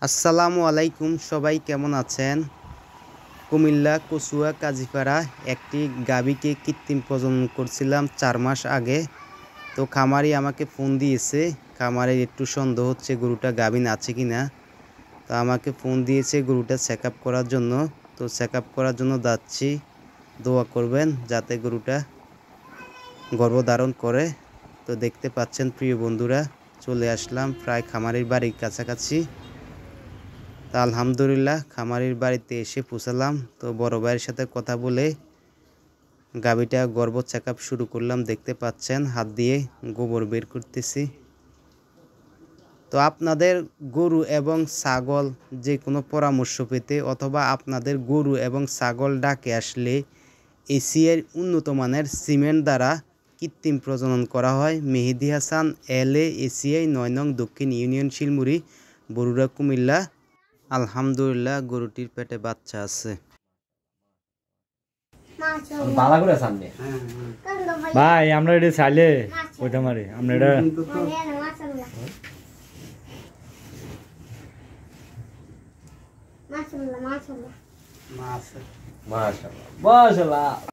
আসসালামু আলাইকুম, সবাই কেমন আছেন? কুমিল্লা কচুয়া কাজীপাড়া একটি গাভীকে কৃত্রিম প্রজনন করছিলাম 4 মাস আগে। তো খামারি আমাকে ফোন দিয়েছে, খামারের একটু সন্দেহ হচ্ছে গরুটা গাভীন আছে কিনা। তো আমাকে ফোন দিয়েছে গরুটা চেক আপ করার জন্য। তো চেক আপ করার জন্য যাচ্ছি, দোয়া করবেন যাতে গরুটা গর্ভধারণ করে। তো দেখতে পাচ্ছেন প্রিয় বন্ধুরা, চলে আসলাম প্রায় খামারের বাড়ির কাছাকাছি। তা আলহামদুলিল্লাহ খামারির বাড়িতে এসে পৌঁছালাম। তো বড় ভাইয়ের সাথে কথা বলে গাভীটা গর্ভ চেক আপ শুরু করলাম। দেখতে পাচ্ছেন হাত দিয়ে গোবর বের করতেছি। তো আপনাদের গরু এবং ছাগল যে কোনো পরামর্শ পেতে অথবা আপনাদের গরু এবং ছাগল ডাকে আসলে এশিয়ার উন্নত মানের সিমেন্ট দ্বারা কৃত্রিম প্রজনন করা হয়। মেহেদি হাসান LA এশিয়ায় 9 নং দক্ষিণ ইউনিয়ন শিলমুড়ি, বরুড়া, কুমিল্লা। আলহামদুলিল্লাহ গরুটির পেটে বাচ্চা আছে। ভাই আমরা এটা চাইলে ওইটা মারি আমরা এটা মাশাআল্লাহ। মাশাআল্লাহ।